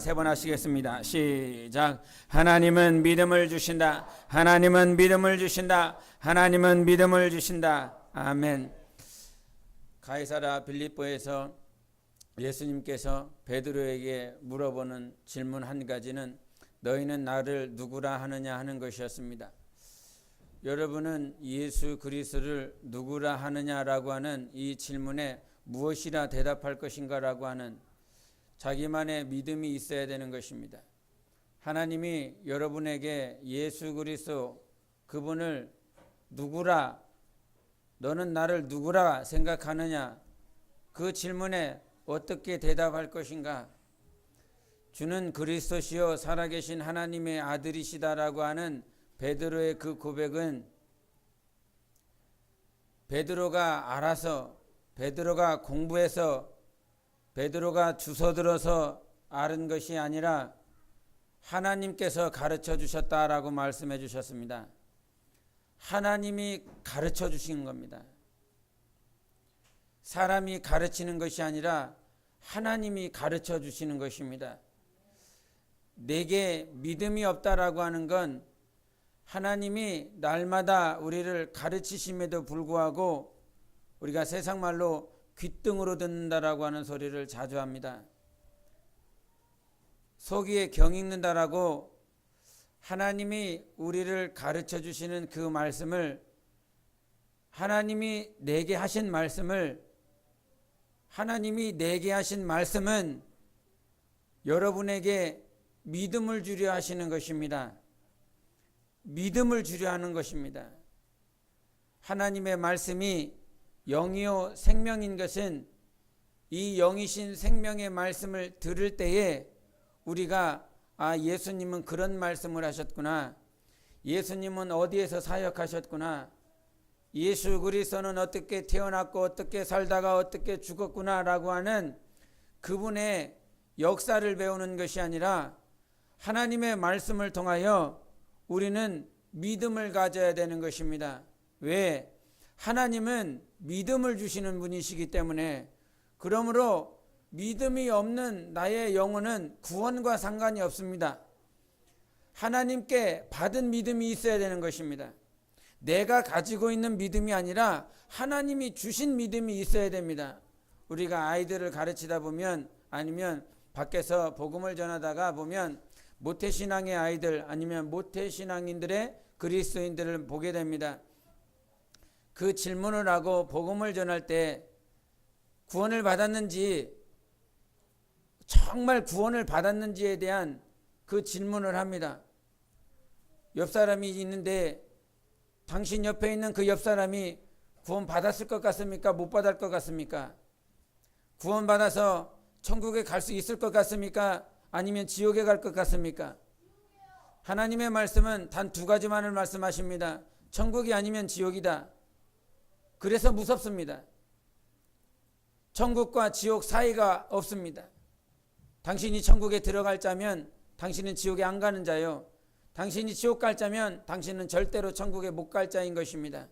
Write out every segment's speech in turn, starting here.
세 번 하시겠습니다. 시작. 하나님은 믿음을 주신다. 하나님은 믿음을 주신다. 하나님은 믿음을 주신다. 아멘. 가이사랴 빌립보에서 예수님께서 베드로에게 물어보는 질문 한 가지는 너희는 나를 누구라 하느냐 하는 것이었습니다. 여러분은 예수 그리스도를 누구라 하느냐라고 하는 이 질문에 무엇이라 대답할 것인가라고 하는 자기만의 믿음이 있어야 되는 것입니다. 하나님이 여러분에게 예수 그리스도 그분을 누구라, 너는 나를 누구라 생각하느냐, 그 질문에 어떻게 대답할 것인가? 주는 그리스도시요 살아계신 하나님의 아들이시다라고 하는 베드로의 그 고백은 베드로가 알아서, 베드로가 공부해서, 베드로가 주워들어서 아는 것이 아니라 하나님께서 가르쳐 주셨다라고 말씀해 주셨습니다. 하나님이 가르쳐 주신 겁니다. 사람이 가르치는 것이 아니라 하나님이 가르쳐 주시는 것입니다. 내게 믿음이 없다라고 하는 건 하나님이 날마다 우리를 가르치심에도 불구하고 우리가 세상 말로 귓등으로 듣는다라고 하는 소리를 자주 합니다. 속이에 경 읽는다라고 하나님이 우리를 가르쳐 주시는 그 말씀을, 하나님이 내게 하신 말씀을, 하나님이 내게 하신 말씀은 여러분에게 믿음을 주려 하시는 것입니다. 믿음을 주려 하는 것입니다. 하나님의 말씀이 영이요 생명인 것은 이 영이신 생명의 말씀을 들을 때에 우리가 예수님은 그런 말씀을 하셨구나, 예수님은 어디에서 사역하셨구나, 예수 그리스도는 어떻게 태어났고 어떻게 살다가 어떻게 죽었구나 라고 하는 그분의 역사를 배우는 것이 아니라 하나님의 말씀을 통하여 우리는 믿음을 가져야 되는 것입니다. 왜? 하나님은 믿음을 주시는 분이시기 때문에. 그러므로 믿음이 없는 나의 영혼은 구원과 상관이 없습니다. 하나님께 받은 믿음이 있어야 되는 것입니다. 내가 가지고 있는 믿음이 아니라 하나님이 주신 믿음이 있어야 됩니다. 우리가 아이들을 가르치다 보면, 아니면 밖에서 복음을 전하다가 보면 모태신앙의 아이들, 아니면 모태신앙인들의 그리스도인들을 보게 됩니다. 그 질문을 하고 복음을 전할 때 구원을 받았는지, 정말 구원을 받았는지에 대한 그 질문을 합니다. 옆 사람이 있는데 당신 옆에 있는 그 옆 사람이 구원 받았을 것 같습니까? 못 받을 것 같습니까? 구원 받아서 천국에 갈 수 있을 것 같습니까? 아니면 지옥에 갈 것 같습니까? 하나님의 말씀은 단 두 가지만을 말씀하십니다. 천국이 아니면 지옥이다. 그래서 무섭습니다. 천국과 지옥 사이가 없습니다. 당신이 천국에 들어갈 자면 당신은 지옥에 안 가는 자요, 당신이 지옥 갈 자면 당신은 절대로 천국에 못 갈 자인 것입니다.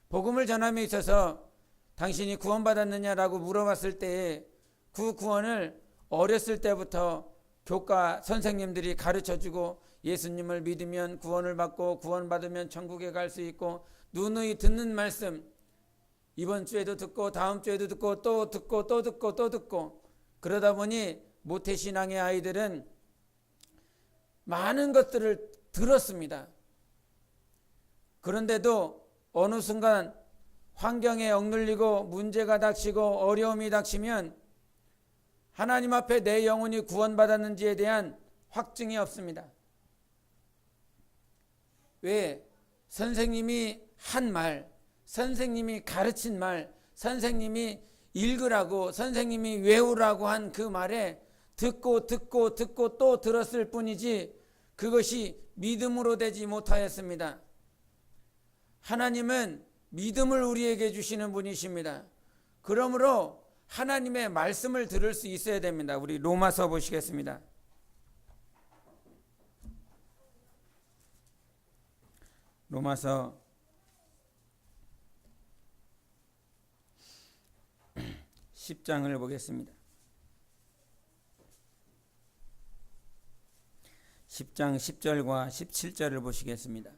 복음을 전함에 있어서 당신이 구원받았느냐라고 물어봤을 때에 그 구원을 어렸을 때부터 교과 선생님들이 가르쳐주고, 예수님을 믿으면 구원을 받고 구원받으면 천국에 갈 수 있고, 누누이 듣는 말씀, 이번 주에도 듣고 다음 주에도 듣고 또 듣고 또 듣고 또 듣고, 그러다 보니 모태신앙의 아이들은 많은 것들을 들었습니다. 그런데도 어느 순간 환경에 억눌리고 문제가 닥치고 어려움이 닥치면 하나님 앞에 내 영혼이 구원받았는지에 대한 확증이 없습니다. 왜? 선생님이 한 말, 선생님이 가르친 말, 선생님이 읽으라고, 선생님이 외우라고 한 그 말에 듣고 또 들었을 뿐이지 그것이 믿음으로 되지 못하였습니다. 하나님은 믿음을 우리에게 주시는 분이십니다. 그러므로 하나님의 말씀을 들을 수 있어야 됩니다. 우리 로마서 보시겠습니다. 로마서 10장을 보겠습니다. 10장 10절과 17절을 보시겠습니다.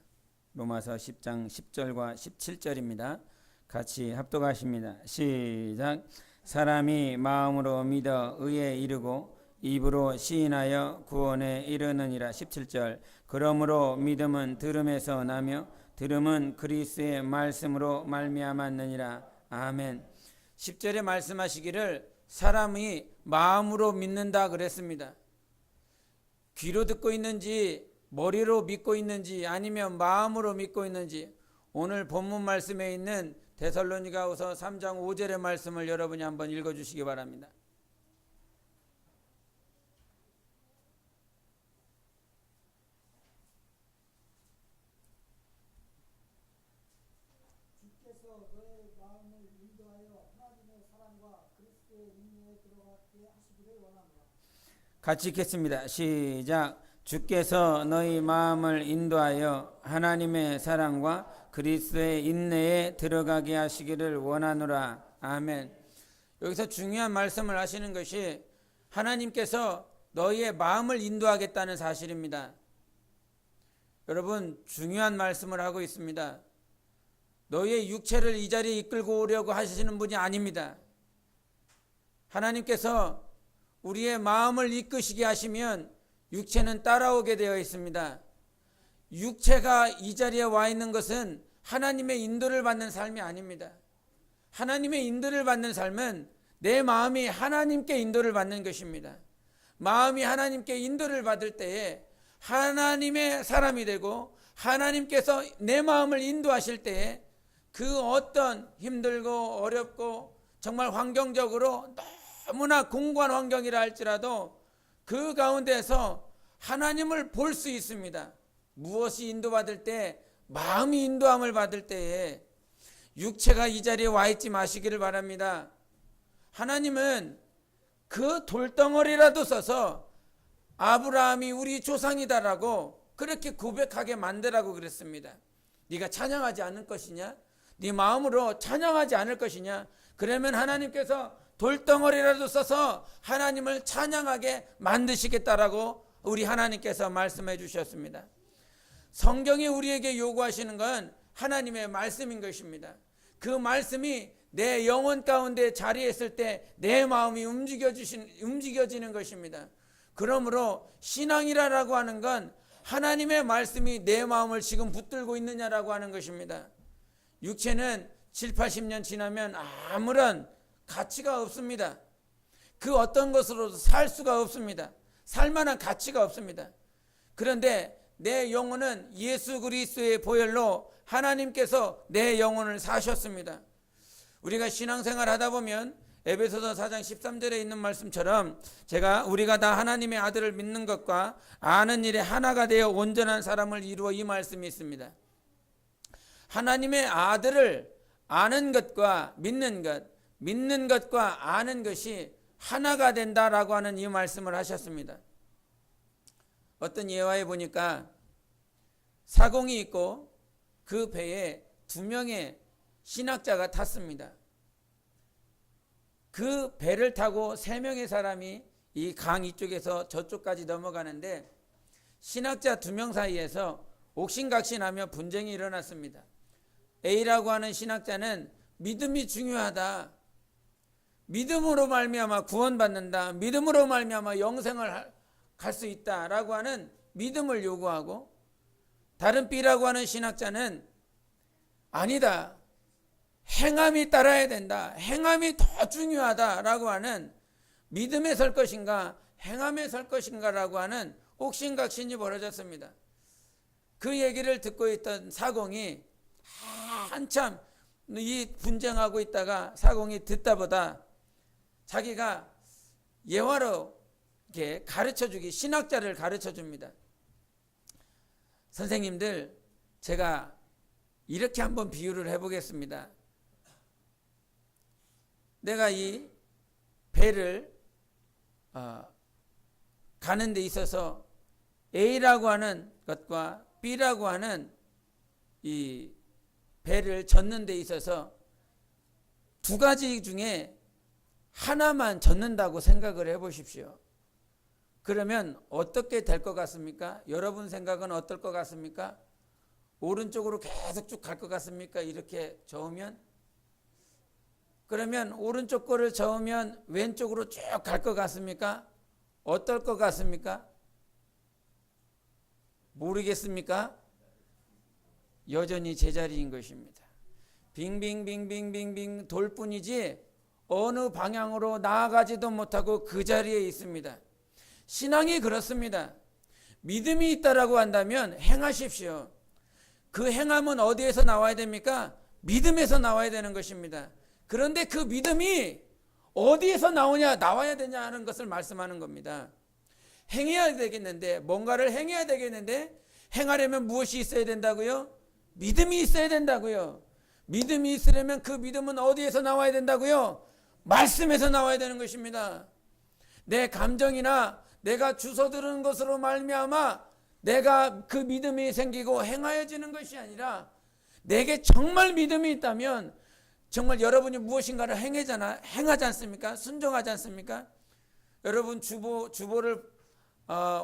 로마서 10장 10절과 17절입니다. 같이 합독하십니다. 시작. 사람이 마음으로 믿어 의에 이르고 입으로 시인하여 구원에 이르느니라. 17절. 그러므로 믿음은 들음에서 나며 들음은 그리스도의 말씀으로 말미암았느니라. 아멘. 10절에 말씀하시기를 사람이 마음으로 믿는다 그랬습니다. 귀로 듣고 있는지 머리로 믿고 있는지 아니면 마음으로 믿고 있는지 오늘 본문 말씀에 있는 데살로니가후서 3장 5절의 말씀을 여러분이 한번 읽어주시기 바랍니다. 주께서 너의 마음을 인도하여 하나님의 사랑과 그리스도의 인내에 들어가게 하시기를 원하노라. 같이 읽겠습니다. 시작. 주께서 너희 마음을 인도하여 하나님의 사랑과 그리스도의 인내에 들어가게 하시기를 원하노라. 아멘. 여기서 중요한 말씀을 하시는 것이 하나님께서 너희의 마음을 인도하겠다는 사실입니다. 여러분, 중요한 말씀을 하고 있습니다. 너희의 육체를 이 자리에 이끌고 오려고 하시는 분이 아닙니다. 하나님께서 우리의 마음을 이끄시게 하시면 육체는 따라오게 되어 있습니다. 육체가 이 자리에 와 있는 것은 하나님의 인도를 받는 삶이 아닙니다. 하나님의 인도를 받는 삶은 내 마음이 하나님께 인도를 받는 것입니다. 마음이 하나님께 인도를 받을 때에 하나님의 사람이 되고 하나님께서 내 마음을 인도하실 때에 그 어떤 힘들고 어렵고 정말 환경적으로 너무나 공고한 환경이라 할지라도 그 가운데서 하나님을 볼 수 있습니다. 무엇이 인도받을 때? 마음이 인도함을 받을 때에 육체가 이 자리에 와 있지 마시기를 바랍니다. 하나님은 그 돌덩어리라도 써서 아브라함이 우리 조상이다라고 그렇게 고백하게 만들라고 그랬습니다. 네가 찬양하지 않을 것이냐? 네 마음으로 찬양하지 않을 것이냐? 그러면 하나님께서 돌덩어리라도 써서 하나님을 찬양하게 만드시겠다라고 우리 하나님께서 말씀해 주셨습니다. 성경이 우리에게 요구하시는 건 하나님의 말씀인 것입니다. 그 말씀이 내 영혼 가운데 자리했을 때 내 마음이 움직여지는 것입니다. 그러므로 신앙이라고 하는 건 하나님의 말씀이 내 마음을 지금 붙들고 있느냐라고 하는 것입니다. 육체는 7, 80년 지나면 아무런 가치가 없습니다. 그 어떤 것으로도 살 수가 없습니다. 살만한 가치가 없습니다. 그런데 내 영혼은 예수 그리스도의 보혈로 하나님께서 내 영혼을 사셨습니다. 우리가 신앙생활 하다 보면 에베소서 4장 13절에 있는 말씀처럼 우리가 다 하나님의 아들을 믿는 것과 아는 일에 하나가 되어 온전한 사람을 이루어 이 말씀이 있습니다. 하나님의 아들을 아는 것과 믿는 것과 아는 것이 하나가 된다라고 하는 이 말씀을 하셨습니다. 어떤 예화에 보니까 사공이 있고 그 배에 2명의 신학자가 탔습니다. 그 배를 타고 3명의 사람이 이 강 이쪽에서 저쪽까지 넘어가는데 신학자 2명 사이에서 옥신각신하며 분쟁이 일어났습니다. A라고 하는 신학자는 믿음이 중요하다. 믿음으로 말미암아 구원받는다. 믿음으로 말미암아 영생을 갈 수 있다라고 하는 믿음을 요구하고, 다른 B라고 하는 신학자는 아니다. 행함이 따라야 된다. 행함이 더 중요하다라고 하는, 믿음에 설 것인가 행함에 설 것인가라고 하는 옥신각신이 벌어졌습니다. 그 얘기를 듣고 있던 사공이 한참 이 분쟁하고 있다가 사공이 듣다 보다 자기가 예화로 이렇게 가르쳐주기, 신학자를 가르쳐줍니다. 선생님들, 제가 이렇게 한번 비유를 해보겠습니다. 내가 이 배를 가는 데 있어서 A라고 하는 것과 B라고 하는 이 배를 젓는 데 있어서 2가지 중에 하나만 젓는다고 생각을 해보십시오. 그러면 어떻게 될 것 같습니까? 여러분 생각은 어떨 것 같습니까? 오른쪽으로 계속 쭉 갈 것 같습니까? 이렇게 저으면? 그러면 오른쪽 거를 저으면 왼쪽으로 쭉 갈 것 같습니까? 어떨 것 같습니까? 모르겠습니까? 여전히 제자리인 것입니다. 빙빙빙빙빙빙 돌 뿐이지 어느 방향으로 나아가지도 못하고 그 자리에 있습니다. 신앙이 그렇습니다. 믿음이 있다라고 한다면 행하십시오. 그 행함은 어디에서 나와야 됩니까? 믿음에서 나와야 되는 것입니다. 그런데 그 믿음이 어디에서 나와야 되냐 하는 것을 말씀하는 겁니다. 행해야 되겠는데, 뭔가를 행해야 되겠는데, 행하려면 무엇이 있어야 된다고요? 믿음이 있어야 된다고요. 믿음이 있으려면 그 믿음은 어디에서 나와야 된다고요? 말씀에서 나와야 되는 것입니다. 내 감정이나 내가 주워 들은 것으로 말미암아 내가 그 믿음이 생기고 행하여지는 것이 아니라, 내게 정말 믿음이 있다면 정말 여러분이 무엇인가를 행하지 않습니까? 순종하지 않습니까? 여러분 주보를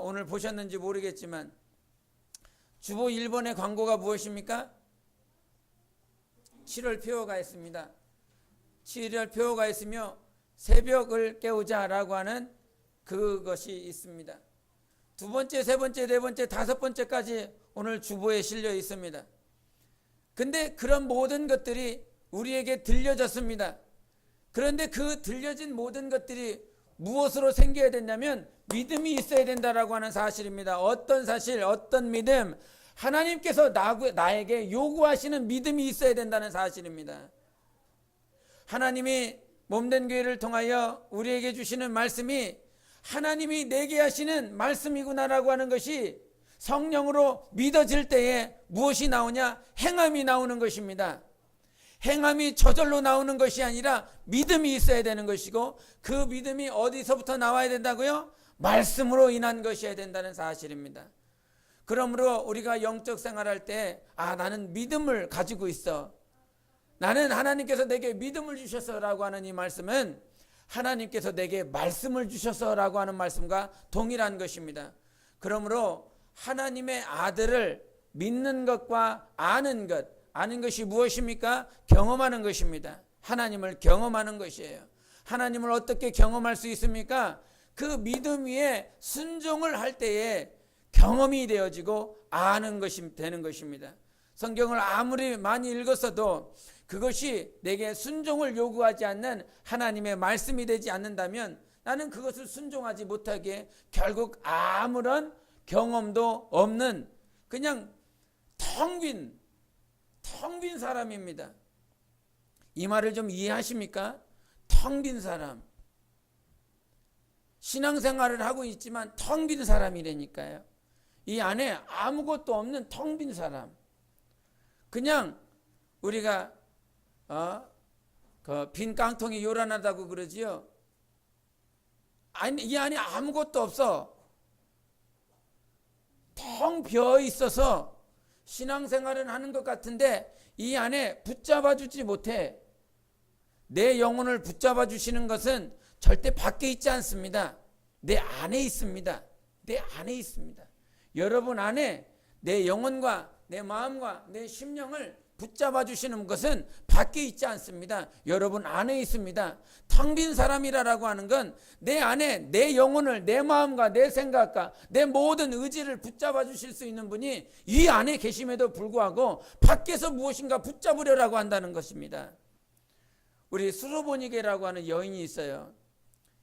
오늘 보셨는지 모르겠지만, 주보 1번의 광고가 무엇입니까? 7월 표어가 있습니다. 7월 표어가 있으며 새벽을 깨우자라고 하는 그것이 있습니다. 두 번째, 세 번째, 네 번째, 다섯 번째까지 오늘 주보에 실려 있습니다. 근데 그런 모든 것들이 우리에게 들려졌습니다. 그런데 그 들려진 모든 것들이 무엇으로 생겨야 되냐면 믿음이 있어야 된다라고 하는 사실입니다. 어떤 사실, 어떤 믿음? 하나님께서 나에게 요구하시는 믿음이 있어야 된다는 사실입니다. 하나님이 몸된 교회를 통하여 우리에게 주시는 말씀이 하나님이 내게 하시는 말씀이구나라고 하는 것이 성령으로 믿어질 때에 무엇이 나오냐? 행함이 나오는 것입니다. 행함이 저절로 나오는 것이 아니라 믿음이 있어야 되는 것이고, 그 믿음이 어디서부터 나와야 된다고요? 말씀으로 인한 것이어야 된다는 사실입니다. 그러므로 우리가 영적 생활할 때, 나는 믿음을 가지고 있어, 나는 하나님께서 내게 믿음을 주셔서라고 하는 이 말씀은 하나님께서 내게 말씀을 주셔서라고 하는 말씀과 동일한 것입니다. 그러므로 하나님의 아들을 믿는 것과 아는 것이 무엇입니까? 경험하는 것입니다. 하나님을 경험하는 것이에요. 하나님을 어떻게 경험할 수 있습니까? 그 믿음 위에 순종을 할 때에 경험이 되어지고 아는 것이 되는 것입니다. 성경을 아무리 많이 읽었어도 그것이 내게 순종을 요구하지 않는 하나님의 말씀이 되지 않는다면 나는 그것을 순종하지 못하게 결국 아무런 경험도 없는 그냥 텅 빈 사람입니다. 이 말을 좀 이해하십니까? 텅 빈 사람. 신앙생활을 하고 있지만 텅 빈 사람이라니까요. 이 안에 아무것도 없는 텅 빈 사람. 그냥 우리가 그 빈 깡통이 요란하다고 그러지요. 아니, 이 안에 아무것도 없어. 텅 비어 있어서 신앙생활은 하는 것 같은데 이 안에 붙잡아 주지 못해. 내 영혼을 붙잡아 주시는 것은 절대 밖에 있지 않습니다. 내 안에 있습니다. 내 안에 있습니다. 여러분 안에 내 영혼과 내 마음과 내 심령을 붙잡아 주시는 것은 밖에 있지 않습니다. 여러분 안에 있습니다. 텅 빈 사람이라고 하는 건 내 안에 내 영혼을, 내 마음과 내 생각과 내 모든 의지를 붙잡아 주실 수 있는 분이 이 안에 계심에도 불구하고 밖에서 무엇인가 붙잡으려고 한다는 것입니다. 우리 수로보니게라고 하는 여인이 있어요.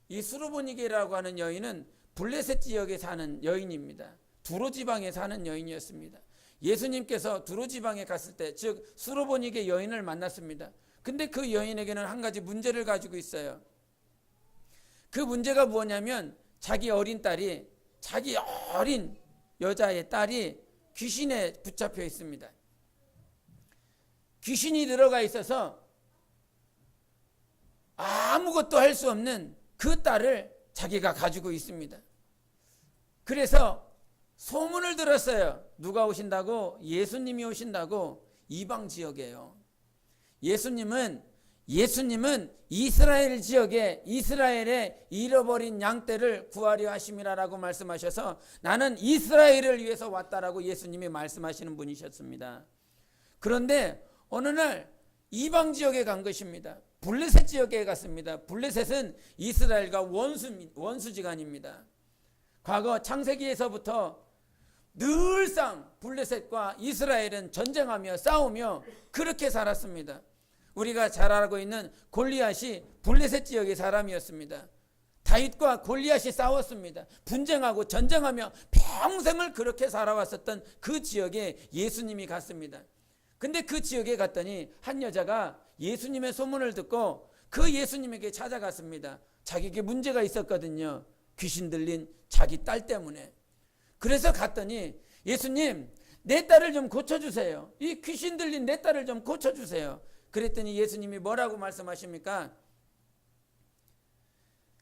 이 수로보니게라고 하는 여인은 블레셋 지역에 사는 여인입니다. 두로 지방에 사는 여인이었습니다. 예수님께서 두로 지방에 갔을 때, 즉 수로보니게 여인을 만났습니다. 근데 그 여인에게는 한 가지 문제를 가지고 있어요. 그 문제가 뭐냐면 자기 어린 여자의 딸이 귀신에 붙잡혀 있습니다. 귀신이 들어가 있어서 아무것도 할 수 없는 그 딸을 자기가 가지고 있습니다. 그래서 소문을 들었어요. 누가 오신다고? 예수님이 오신다고. 이방 지역이에요. 예수님은 예수님은 이스라엘 지역에 이스라엘의 잃어버린 양떼를 구하려 하심이라라고 말씀하셔서 나는 이스라엘을 위해서 왔다라고 예수님이 말씀하시는 분이셨습니다. 그런데 어느 날 이방 지역에 간 것입니다. 블레셋 지역에 갔습니다. 블레셋은 이스라엘과 원수지간입니다. 과거 창세기에서부터 늘상 블레셋과 이스라엘은 전쟁하며 싸우며 그렇게 살았습니다. 우리가 잘 알고 있는 골리앗이 블레셋 지역의 사람이었습니다. 다윗과 골리앗이 싸웠습니다. 분쟁하고 전쟁하며 평생을 그렇게 살아왔었던 그 지역에 예수님이 갔습니다. 근데 그 지역에 갔더니 한 여자가 예수님의 소문을 듣고 그 예수님에게 찾아갔습니다. 자기에게 문제가 있었거든요. 귀신 들린 자기 딸 때문에. 그래서 갔더니 예수님, 내 딸을 좀 고쳐주세요. 이 귀신 들린 내 딸을 좀 고쳐주세요. 그랬더니 예수님이 뭐라고 말씀하십니까?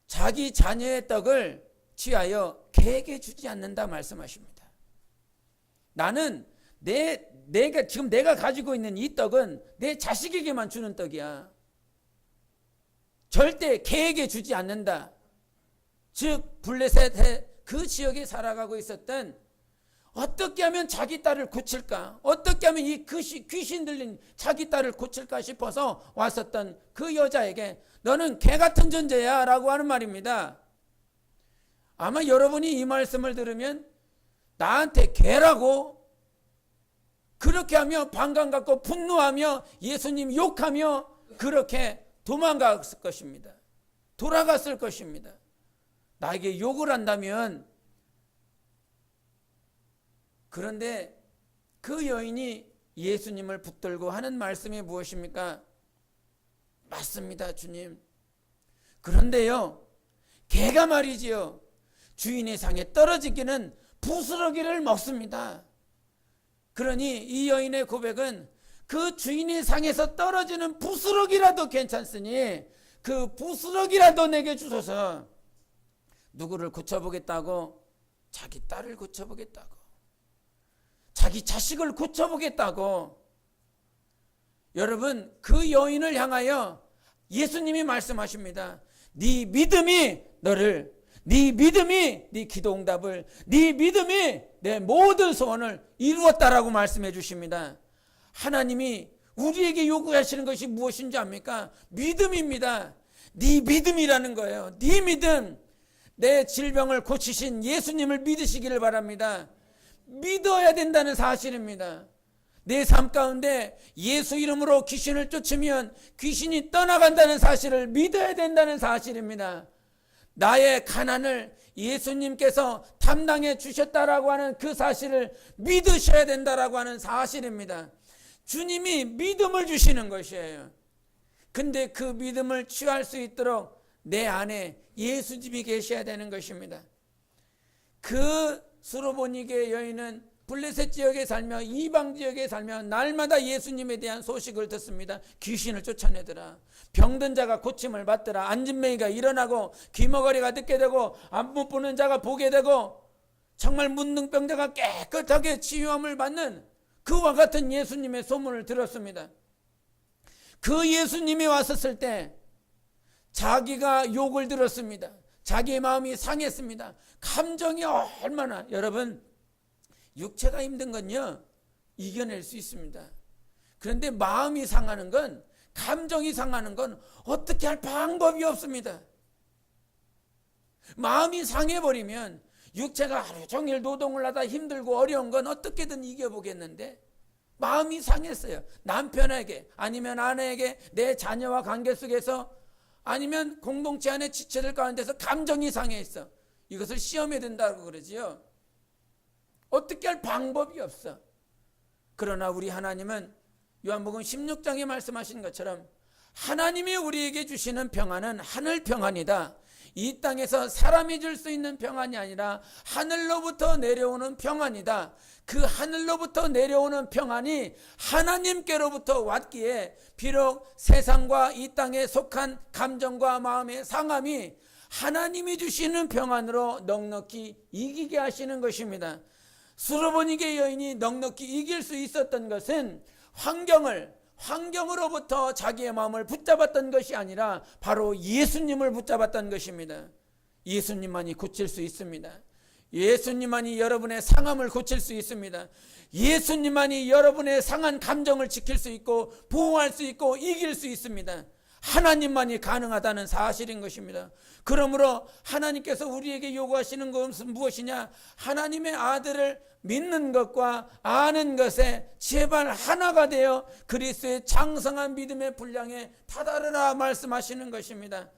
자기 자녀의 떡을 취하여 개에게 주지 않는다 말씀하십니다. 나는 지금 내가 가지고 있는 이 떡은 내 자식에게만 주는 떡이야. 절대 개에게 주지 않는다. 즉 블레셋의 그 지역에 살아가고 있었던 어떻게 하면 자기 딸을 고칠까? 어떻게 하면 이 귀신 들린 자기 딸을 고칠까 싶어서 왔었던 그 여자에게 너는 개 같은 존재야 라고 하는 말입니다. 아마 여러분이 이 말씀을 들으면 나한테 개라고? 그렇게 하며 반감 갖고 분노하며 예수님 욕하며 그렇게 도망갔을 것입니다. 돌아갔을 것입니다. 나에게 욕을 한다면. 그런데 그 여인이 예수님을 붙들고 하는 말씀이 무엇입니까? 맞습니다, 주님. 그런데요, 개가 말이지요, 주인의 상에 떨어지기는 부스러기를 먹습니다. 그러니 이 여인의 고백은 그 주인의 상에서 떨어지는 부스러기라도 괜찮으니 그 부스러기라도 내게 주소서. 누구를 고쳐보겠다고? 자기 딸을 고쳐보겠다고, 자기 자식을 고쳐보겠다고. 여러분, 그 여인을 향하여 예수님이 말씀하십니다. 네 믿음이 네 기도응답을, 네 믿음이 내 모든 소원을 이루었다라고 말씀해 주십니다. 하나님이 우리에게 요구하시는 것이 무엇인지 압니까? 믿음입니다. 네 믿음이라는 거예요. 네 믿음. 내 질병을 고치신 예수님을 믿으시기를 바랍니다. 믿어야 된다는 사실입니다. 내 삶 가운데 예수 이름으로 귀신을 쫓으면 귀신이 떠나간다는 사실을 믿어야 된다는 사실입니다. 나의 가난을 예수님께서 담당해 주셨다라고 하는 그 사실을 믿으셔야 된다라고 하는 사실입니다. 주님이 믿음을 주시는 것이에요. 근데 그 믿음을 취할 수 있도록 내 안에 예수님이 계셔야 되는 것입니다. 그 수로보니게 여인은 블레셋 지역에 살며 이방 지역에 살며 날마다 예수님에 대한 소식을 듣습니다. 귀신을 쫓아내더라, 병든 자가 고침을 받더라, 안진뱅이가 일어나고 귀머거리가 듣게 되고 안 못 보는 자가 보게 되고 정말 문둥병자가 깨끗하게 치유함을 받는 그와 같은 예수님의 소문을 들었습니다. 그 예수님이 왔었을 때 자기가 욕을 들었습니다. 자기의 마음이 상했습니다. 감정이 얼마나, 여러분, 육체가 힘든 건요 이겨낼 수 있습니다. 그런데 마음이 상하는 건, 감정이 상하는 건 어떻게 할 방법이 없습니다. 마음이 상해버리면 육체가 하루 종일 노동을 하다 힘들고 어려운 건 어떻게든 이겨보겠는데 마음이 상했어요. 남편에게 아니면 아내에게, 내 자녀와 관계 속에서, 아니면 공동체 안에 지체들 가운데서 감정이 상해있어. 이것을 시험해야 된다고 그러지요. 어떻게 할 방법이 없어. 그러나 우리 하나님은 요한복음 16장에 말씀하신 것처럼 하나님이 우리에게 주시는 평안은 하늘 평안이다. 이 땅에서 사람이 줄 수 있는 평안이 아니라 하늘로부터 내려오는 평안이다. 그 하늘로부터 내려오는 평안이 하나님께로부터 왔기에 비록 세상과 이 땅에 속한 감정과 마음의 상함이 하나님이 주시는 평안으로 넉넉히 이기게 하시는 것입니다. 수로보니게 여인이 넉넉히 이길 수 있었던 것은 환경으로부터 자기의 마음을 붙잡았던 것이 아니라 바로 예수님을 붙잡았던 것입니다. 예수님만이 고칠 수 있습니다. 예수님만이 여러분의 상함을 고칠 수 있습니다. 예수님만이 여러분의 상한 감정을 지킬 수 있고 보호할 수 있고 이길 수 있습니다. 하나님만이 가능하다는 사실인 것입니다. 그러므로 하나님께서 우리에게 요구하시는 것은 무엇이냐? 하나님의 아들을 믿는 것과 아는 것에 제발 하나가 되어 그리스도의 장성한 믿음의 분량에 다다르라 말씀하시는 것입니다.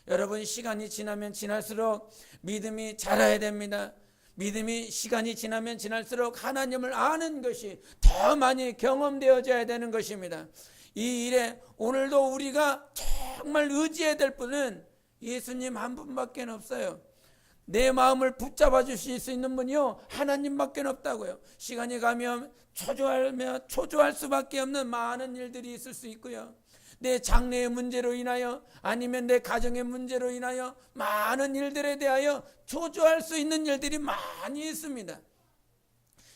여러분, 시간이 지나면 지날수록 믿음이 자라야 됩니다. 믿음이 시간이 지나면 지날수록 하나님을 아는 것이 더 많이 경험되어져야 되는 것입니다. 이 일에 오늘도 우리가 정말 의지해야 될 분은 예수님 한 분밖에 없어요. 내 마음을 붙잡아 주실 수 있는 분이요, 하나님밖에 없다고요. 시간이 가면 초조할 수밖에 없는 많은 일들이 있을 수 있고요. 내 장래의 문제로 인하여 아니면 내 가정의 문제로 인하여 많은 일들에 대하여 초조할 수 있는 일들이 많이 있습니다.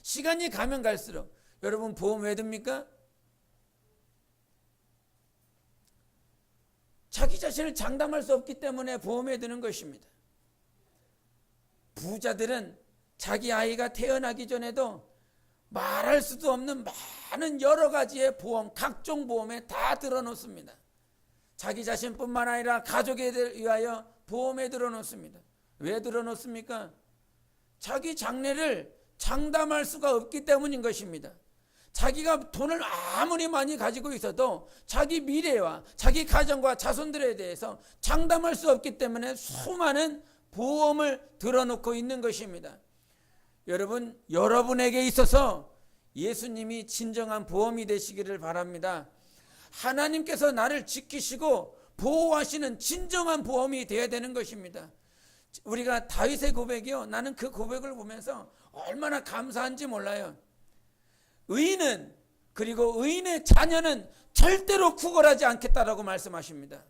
시간이 가면 갈수록 여러분, 보험 왜 듭니까? 자기 자신을 장담할 수 없기 때문에 보험에 드는 것입니다. 부자들은 자기 아이가 태어나기 전에도 말할 수도 없는 많은 여러 가지의 보험, 각종 보험에 다 들어놓습니다. 자기 자신뿐만 아니라 가족에 의하여 보험에 들어놓습니다. 왜 들어놓습니까? 자기 장래를 장담할 수가 없기 때문인 것입니다. 자기가 돈을 아무리 많이 가지고 있어도 자기 미래와 자기 가정과 자손들에 대해서 장담할 수 없기 때문에 수많은 보험을 들어놓고 있는 것입니다. 여러분, 여러분에게 있어서 예수님이 진정한 보험이 되시기를 바랍니다. 하나님께서 나를 지키시고 보호하시는 진정한 보험이 되어야 되는 것입니다. 우리가 다윗의 고백이요, 나는 그 고백을 보면서 얼마나 감사한지 몰라요. 의인은, 그리고 의인의 자녀는 절대로 구걸하지 않겠다라고 말씀하십니다.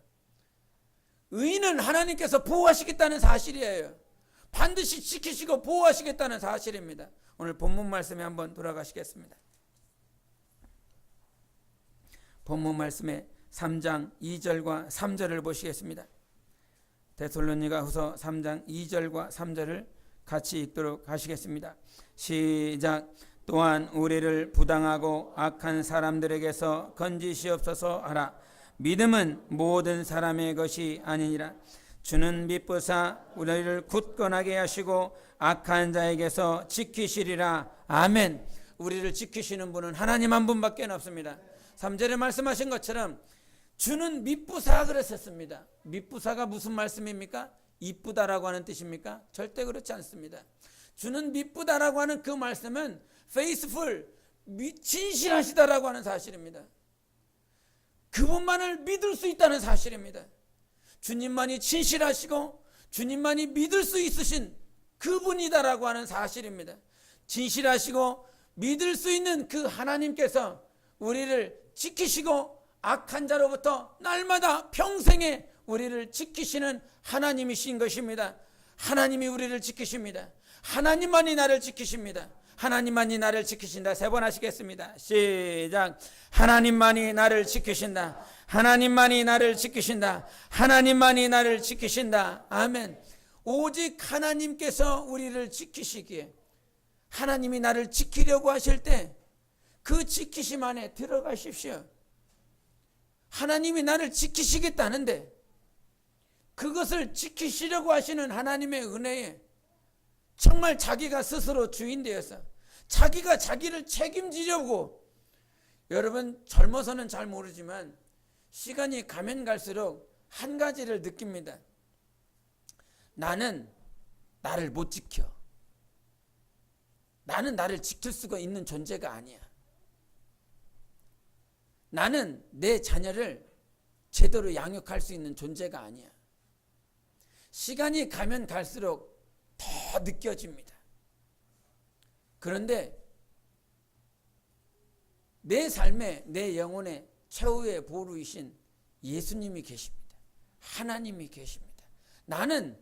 의인은 하나님께서 보호하시겠다는 사실이에요. 반드시 지키시고 보호하시겠다는 사실입니다. 오늘 본문 말씀에 한번 돌아가시겠습니다. 본문 말씀에 3장 2절과 3절을 보시겠습니다. 데살로니가 후서 3장 2절과 3절을 같이 읽도록 하시겠습니다. 시작. 또한 우리를 부당하고 악한 사람들에게서 건지시옵소서 하라. 믿음은 모든 사람의 것이 아니니라. 주는 미쁘사 우리를 굳건하게 하시고 악한 자에게서 지키시리라. 아멘. 우리를 지키시는 분은 하나님 한 분밖에 없습니다. 3절에 말씀하신 것처럼 주는 미쁘사 그랬었습니다. 미쁘사가 무슨 말씀입니까? 이쁘다라고 하는 뜻입니까? 절대 그렇지 않습니다. 주는 미쁘다라고 하는 그 말씀은 faithful, 진실하시다라고 하는 사실입니다. 그분만을 믿을 수 있다는 사실입니다. 주님만이 진실하시고 주님만이 믿을 수 있으신 그분이다라고 하는 사실입니다. 진실하시고 믿을 수 있는 그 하나님께서 우리를 지키시고 악한 자로부터 날마다 평생에 우리를 지키시는 하나님이신 것입니다. 하나님이 우리를 지키십니다. 하나님만이 나를 지키십니다. 하나님만이 나를 지키신다. 3번 하시겠습니다. 시작. 하나님만이 나를 지키신다. 하나님만이 나를 지키신다. 하나님만이 나를 지키신다. 아멘. 오직 하나님께서 우리를 지키시기에, 하나님이 나를 지키려고 하실 때 그 지키심 안에 들어가십시오. 하나님이 나를 지키시겠다는데 그것을 지키시려고 하시는 하나님의 은혜에 정말 자기가 스스로 주인 되어서 자기가 자기를 책임지려고, 여러분 젊어서는 잘 모르지만 시간이 가면 갈수록 한 가지를 느낍니다. 나는 나를 못 지켜. 나는 나를 지킬 수가 있는 존재가 아니야. 나는 내 자녀를 제대로 양육할 수 있는 존재가 아니야. 시간이 가면 갈수록 더 느껴집니다. 그런데 내 삶에, 내 영혼의 최후의 보루이신 예수님이 계십니다. 하나님이 계십니다. 나는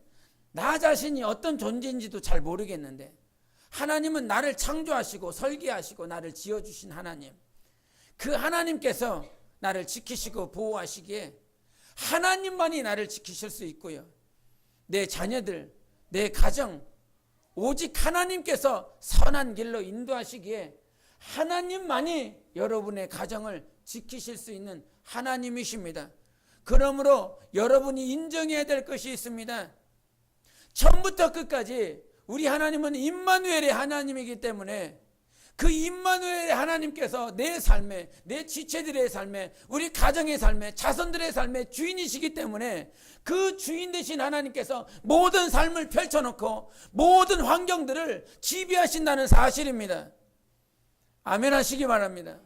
나 자신이 어떤 존재인지도 잘 모르겠는데 하나님은 나를 창조하시고 설계하시고 나를 지어주신 하나님, 그 하나님께서 나를 지키시고 보호하시기에 하나님만이 나를 지키실 수 있고요. 내 자녀들, 내 가정, 오직 하나님께서 선한 길로 인도하시기에 하나님만이 여러분의 가정을 지키실 수 있는 하나님이십니다. 그러므로 여러분이 인정해야 될 것이 있습니다. 처음부터 끝까지 우리 하나님은 임마누엘의 하나님이기 때문에 그 임마누엘의 하나님께서 내 삶에, 내 지체들의 삶에, 우리 가정의 삶에, 자손들의 삶에 주인이시기 때문에 그 주인 되신 하나님께서 모든 삶을 펼쳐놓고 모든 환경들을 지배하신다는 사실입니다. 아멘 하시기 바랍니다.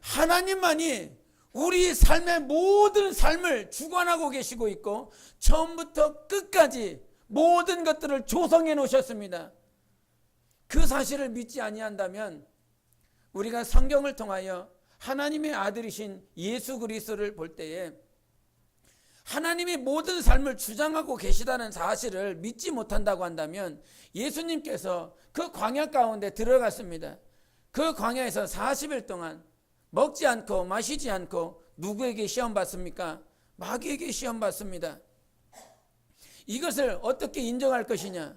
하나님만이 우리 삶의 모든 삶을 주관하고 계시고 있고 처음부터 끝까지 모든 것들을 조성해 놓으셨습니다. 그 사실을 믿지 아니한다면 우리가 성경을 통하여 하나님의 아들이신 예수 그리스도를 볼 때에 하나님이 모든 삶을 주장하고 계시다는 사실을 믿지 못한다고 한다면 예수님께서 그 광야 가운데 들어갔습니다. 그 광야에서 40일 동안 먹지 않고 마시지 않고 누구에게 시험 받습니까? 마귀에게 시험 받습니다. 이것을 어떻게 인정할 것이냐?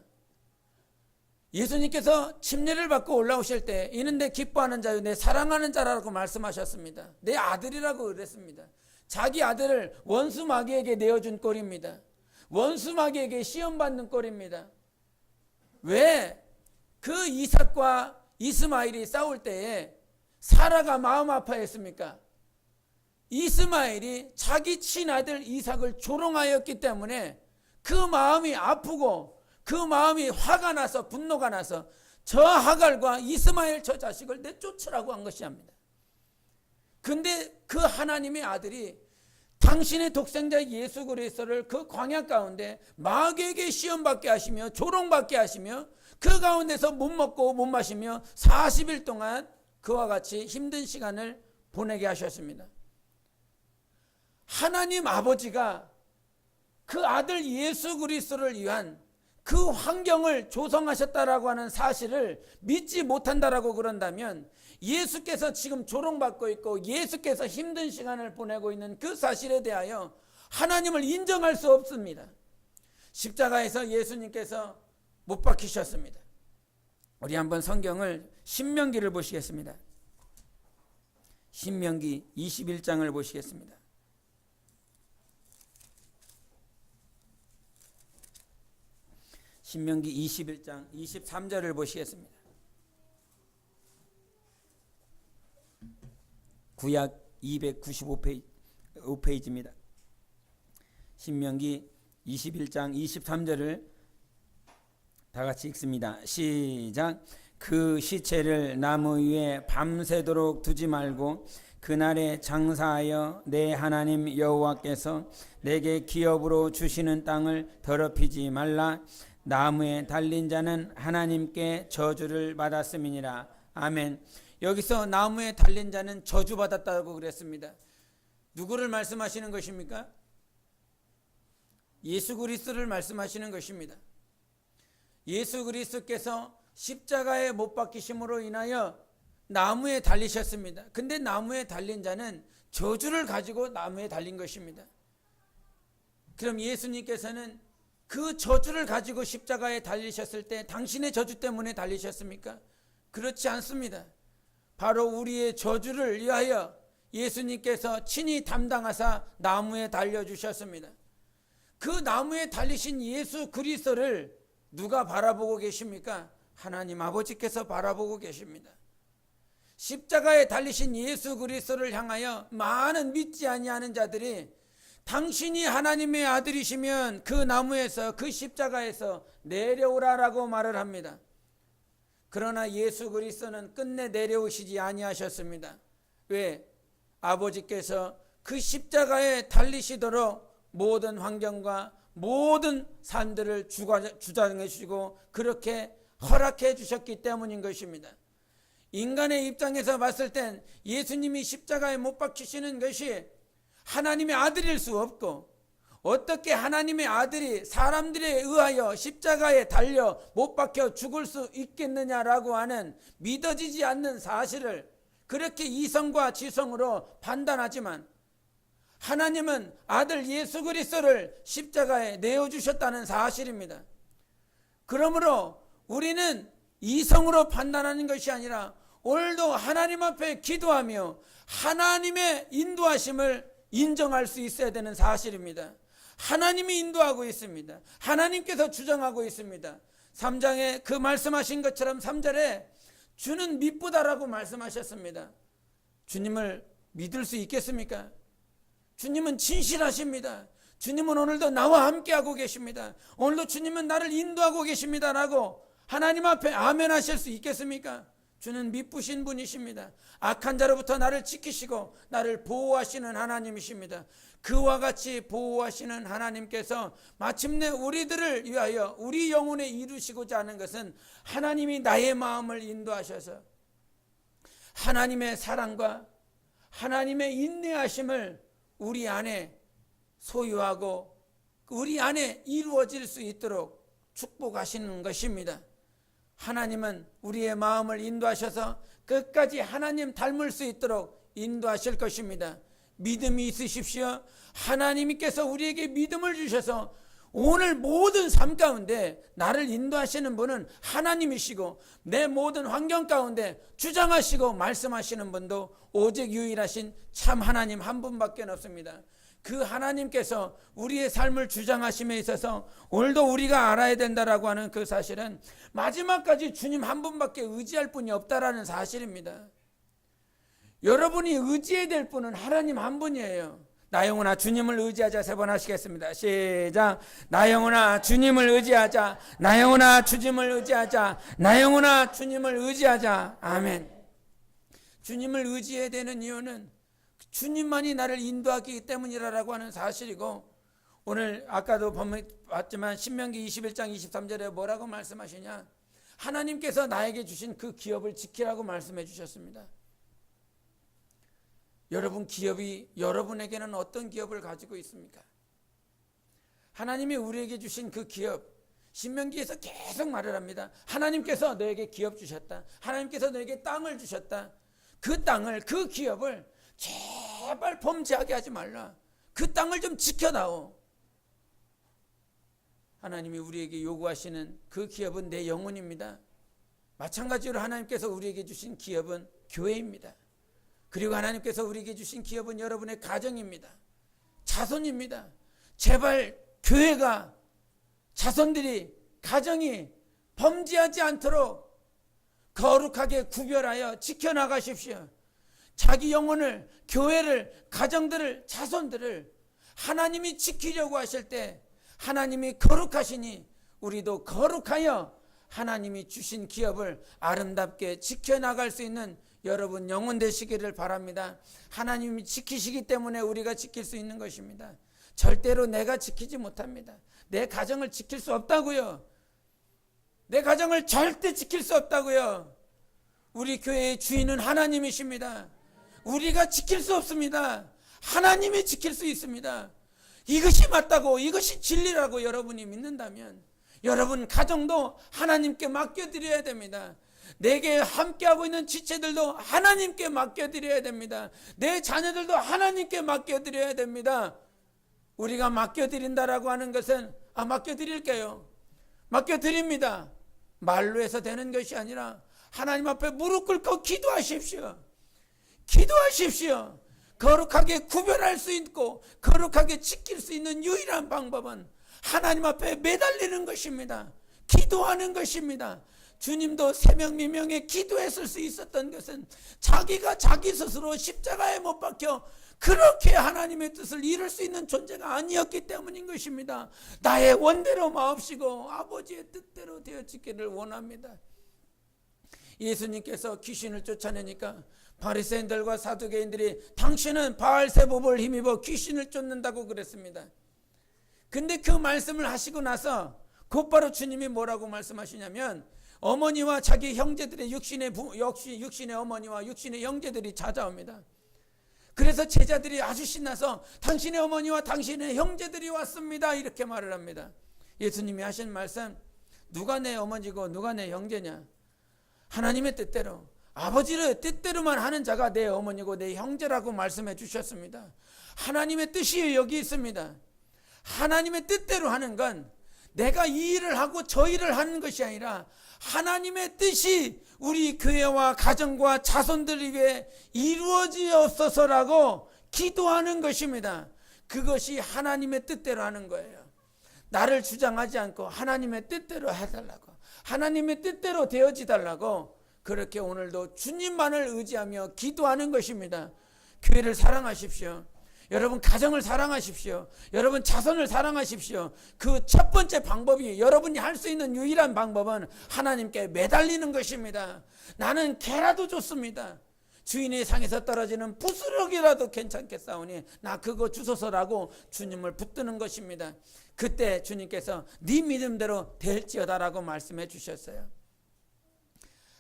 예수님께서 침례를 받고 올라오실 때 이는 내 기뻐하는 자요 내 사랑하는 자라고 말씀하셨습니다. 내 아들이라고 그랬습니다. 자기 아들을 원수 마귀에게 내어준 꼴입니다. 원수 마귀에게 시험 받는 꼴입니다. 왜? 그 이삭과 이스마엘이 싸울 때에 사라가 마음 아파했습니까? 이스마엘이 자기 친아들 이삭을 조롱하였기 때문에 그 마음이 아프고 그 마음이 화가 나서 분노가 나서 저 하갈과 이스마엘 저 자식을 내쫓으라고 한 것이옵니다. 근데 그 하나님의 아들이 당신의 독생자 예수 그리스도를 그 광야 가운데 마귀에게 시험받게 하시며 조롱받게 하시며 그 가운데서 못 먹고 못 마시며 40일 동안 그와 같이 힘든 시간을 보내게 하셨습니다. 하나님 아버지가 그 아들 예수 그리스도를 위한 그 환경을 조성하셨다라고 하는 사실을 믿지 못한다라고 그런다면 예수께서 지금 조롱받고 있고 예수께서 힘든 시간을 보내고 있는 그 사실에 대하여 하나님을 인정할 수 없습니다. 십자가에서 예수님께서 못 박히셨습니다. 우리 한번 성경을 신명기를 보시겠습니다. 신명기 21장을 보시겠습니다. 신명기 21장 23절을 보시겠습니다. 구약 295페이지입니다. 신명기 21장 23절을 다 같이 읽습니다. 시작. 그 시체를 나무 위에 밤새도록 두지 말고 그날에 장사하여 내 하나님 여호와께서 내게 기업으로 주시는 땅을 더럽히지 말라. 나무에 달린 자는 하나님께 저주를 받았음이니라. 아멘. 여기서 나무에 달린 자는 저주받았다고 그랬습니다. 누구를 말씀하시는 것입니까? 예수 그리스도를 말씀하시는 것입니다. 예수 그리스도께서 십자가에 못 박히심으로 인하여 나무에 달리셨습니다. 근데 나무에 달린 자는 저주를 가지고 나무에 달린 것입니다. 그럼 예수님께서는 그 저주를 가지고 십자가에 달리셨을 때 당신의 저주 때문에 달리셨습니까? 그렇지 않습니다. 바로 우리의 저주를 위하여 예수님께서 친히 담당하사 나무에 달려주셨습니다. 그 나무에 달리신 예수 그리스도를 누가 바라보고 계십니까? 하나님 아버지께서 바라보고 계십니다. 십자가에 달리신 예수 그리스도를 향하여 많은 믿지 아니하는 자들이 당신이 하나님의 아들이시면 그 나무에서 그 십자가에서 내려오라라고 말을 합니다. 그러나 예수 그리스도는 끝내 내려오시지 아니하셨습니다. 왜? 아버지께서 그 십자가에 달리시도록 모든 환경과 모든 삶들을 주장해 주시고 그렇게 허락해 주셨기 때문인 것입니다. 인간의 입장에서 봤을 땐 예수님이 십자가에 못 박히시는 것이 하나님의 아들일 수 없고 어떻게 하나님의 아들이 사람들에 의하여 십자가에 달려 못 박혀 죽을 수 있겠느냐라고 하는 믿어지지 않는 사실을 그렇게 이성과 지성으로 판단하지만 하나님은 아들 예수 그리스도를 십자가에 내어주셨다는 사실입니다. 그러므로 우리는 이성으로 판단하는 것이 아니라 오늘도 하나님 앞에 기도하며 하나님의 인도하심을 인정할 수 있어야 되는 사실입니다. 하나님이 인도하고 있습니다. 하나님께서 주장하고 있습니다. 3장에 그 말씀하신 것처럼 3절에 주는 미쁘다라고 말씀하셨습니다. 주님을 믿을 수 있겠습니까? 주님은 진실하십니다. 주님은 오늘도 나와 함께하고 계십니다. 오늘도 주님은 나를 인도하고 계십니다라고 하나님 앞에 아멘 하실 수 있겠습니까? 주는 미쁘신 분이십니다. 악한 자로부터 나를 지키시고 나를 보호하시는 하나님이십니다. 그와 같이 보호하시는 하나님께서 마침내 우리들을 위하여 우리 영혼에 이루시고자 하는 것은 하나님이 나의 마음을 인도하셔서 하나님의 사랑과 하나님의 인내하심을 우리 안에 소유하고 우리 안에 이루어질 수 있도록 축복하시는 것입니다. 하나님은 우리의 마음을 인도하셔서 끝까지 하나님 닮을 수 있도록 인도하실 것입니다. 믿음이 있으십시오. 하나님께서 우리에게 믿음을 주셔서 오늘 모든 삶 가운데 나를 인도하시는 분은 하나님이시고 내 모든 환경 가운데 주장하시고 말씀하시는 분도 오직 유일하신 참 하나님 한 분밖에 없습니다. 그 하나님께서 우리의 삶을 주장하심에 있어서 오늘도 우리가 알아야 된다라고 하는 그 사실은 마지막까지 주님 한 분밖에 의지할 분이 없다라는 사실입니다. 여러분이 의지해야 될 분은 하나님 한 분이에요. 나 영혼아 주님을 의지하자. 3번 하시겠습니다. 시작. 나 영혼아 주님을 의지하자. 나 영혼아 주님을 의지하자. 나 영혼아 주님을 의지하자. 아멘. 주님을 의지해야 되는 이유는 주님만이 나를 인도하기 때문이라고 하는 사실이고, 오늘 아까도 봤지만 신명기 21장 23절에 뭐라고 말씀하시냐? 하나님께서 나에게 주신 그 기업을 지키라고 말씀해 주셨습니다. 여러분 기업이 여러분에게는 어떤 기업을 가지고 있습니까? 하나님이 우리에게 주신 그 기업, 신명기에서 계속 말을 합니다. 하나님께서 너에게 기업 주셨다. 하나님께서 너에게 땅을 주셨다. 그 땅을, 그 기업을 제발 범죄하게 하지 말라. 그 땅을 좀 지켜다오. 하나님이 우리에게 요구하시는 그 기업은 내 영혼입니다. 마찬가지로 하나님께서 우리에게 주신 기업은 교회입니다. 그리고 하나님께서 우리에게 주신 기업은 여러분의 가정입니다. 자손입니다. 제발 교회가, 자손들이, 가정이 범죄하지 않도록 거룩하게 구별하여 지켜나가십시오. 자기 영혼을, 교회를, 가정들을, 자손들을 하나님이 지키려고 하실 때 하나님이 거룩하시니 우리도 거룩하여 하나님이 주신 기업을 아름답게 지켜나갈 수 있는 여러분 영혼 되시기를 바랍니다. 하나님이 지키시기 때문에 우리가 지킬 수 있는 것입니다. 절대로 내가 지키지 못합니다. 내 가정을 지킬 수 없다고요. 내 가정을 절대 지킬 수 없다고요. 우리 교회의 주인은 하나님이십니다. 우리가 지킬 수 없습니다. 하나님이 지킬 수 있습니다. 이것이 맞다고, 이것이 진리라고 여러분이 믿는다면 여러분 가정도 하나님께 맡겨드려야 됩니다. 내게 함께하고 있는 지체들도 하나님께 맡겨드려야 됩니다. 내 자녀들도 하나님께 맡겨드려야 됩니다. 우리가 맡겨드린다라고 하는 것은 맡겨드릴게요. 맡겨드립니다. 말로 해서 되는 것이 아니라 하나님 앞에 무릎 꿇고 기도하십시오. 기도하십시오. 거룩하게 구별할 수 있고 거룩하게 지킬 수 있는 유일한 방법은 하나님 앞에 매달리는 것입니다. 기도하는 것입니다. 주님도 새벽 미명에 기도했을 수 있었던 것은 자기가 자기 스스로 십자가에 못 박혀 그렇게 하나님의 뜻을 이룰 수 있는 존재가 아니었기 때문인 것입니다. 나의 원대로 마옵시고 아버지의 뜻대로 되어지기를 원합니다. 예수님께서 귀신을 쫓아내니까 바리새인들과 사두개인들이 당신은 바알세봅을 힘입어 귀신을 쫓는다고 그랬습니다. 근데 그 말씀을 하시고 나서 곧바로 주님이 뭐라고 말씀하시냐면 어머니와 자기 형제들의 육신의 어머니와 육신의 형제들이 찾아옵니다. 그래서 제자들이 아주 신나서 당신의 어머니와 당신의 형제들이 왔습니다 이렇게 말을 합니다. 예수님이 하신 말씀, 누가 내 어머니고 누가 내 형제냐? 하나님의 뜻대로 아버지의 뜻대로만 하는 자가 내 어머니고 내 형제라고 말씀해 주셨습니다. 하나님의 뜻이 여기 있습니다. 하나님의 뜻대로 하는 건 내가 이 일을 하고 저 일을 하는 것이 아니라 하나님의 뜻이 우리 교회와 가정과 자손들 위해 이루어지었어서라고 기도하는 것입니다. 그것이 하나님의 뜻대로 하는 거예요. 나를 주장하지 않고 하나님의 뜻대로 해달라고, 하나님의 뜻대로 되어지달라고, 그렇게 오늘도 주님만을 의지하며 기도하는 것입니다. 교회를 사랑하십시오. 여러분 가정을 사랑하십시오. 여러분 자손을 사랑하십시오. 그 첫 번째 방법이, 여러분이 할 수 있는 유일한 방법은 하나님께 매달리는 것입니다. 나는 개라도 좋습니다. 주인의 상에서 떨어지는 부스러기라도 괜찮겠사오니 나 그거 주소서라고 주님을 붙드는 것입니다. 그때 주님께서 네 믿음대로 될지어다라고 말씀해 주셨어요.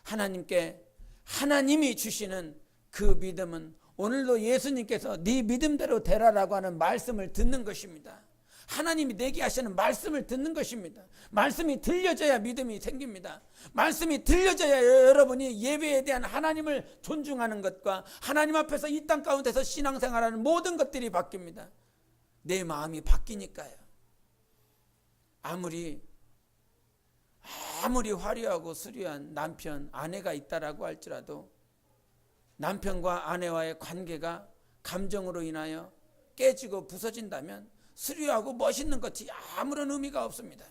하나님께 하나님이 주시는 그 믿음은 오늘도 예수님께서 네 믿음대로 되라라고 하는 말씀을 듣는 것입니다. 하나님이 내게 하시는 말씀을 듣는 것입니다. 말씀이 들려져야 믿음이 생깁니다. 말씀이 들려져야 여러분이 예배에 대한 하나님을 존중하는 것과 하나님 앞에서 이 땅 가운데서 신앙생활하는 모든 것들이 바뀝니다. 내 마음이 바뀌니까요. 아무리 화려하고 수려한 남편, 아내가 있다라고 할지라도 남편과 아내와의 관계가 감정으로 인하여 깨지고 부서진다면 수려하고 멋있는 것이 아무런 의미가 없습니다.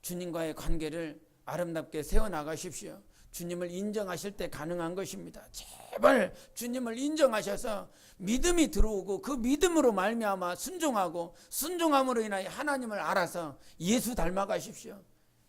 주님과의 관계를 아름답게 세워나가십시오. 주님을 인정하실 때 가능한 것입니다. 제발 주님을 인정하셔서 믿음이 들어오고 그 믿음으로 말미암아 순종하고 순종함으로 인하여 하나님을 알아서 예수 닮아가십시오.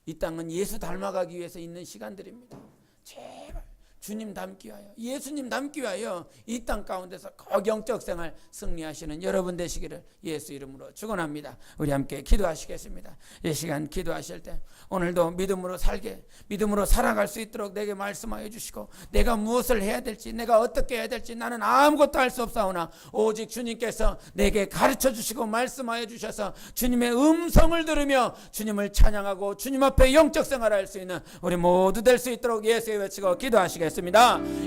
이 땅은 예수 닮아가기 위해서 있는 시간들입니다. 제발 주님 닮기 위하여, 예수님 닮기 위하여 이 땅 가운데서 꼭 영적 생활 승리하시는 여러분 되시기를 예수 이름으로 축원합니다. 우리 함께 기도하시겠습니다. 이 시간 기도하실 때 오늘도 믿음으로 살게, 믿음으로 살아갈 수 있도록 내게 말씀하여 주시고, 내가 무엇을 해야 될지, 내가 어떻게 해야 될지 나는 아무것도 할 수 없사오나 오직 주님께서 내게 가르쳐 주시고 말씀하여 주셔서 주님의 음성을 들으며 주님을 찬양하고 주님 앞에 영적 생활할 수 있는 우리 모두 될 수 있도록 예수의 외치고 기도하시겠습니다.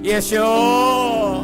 예수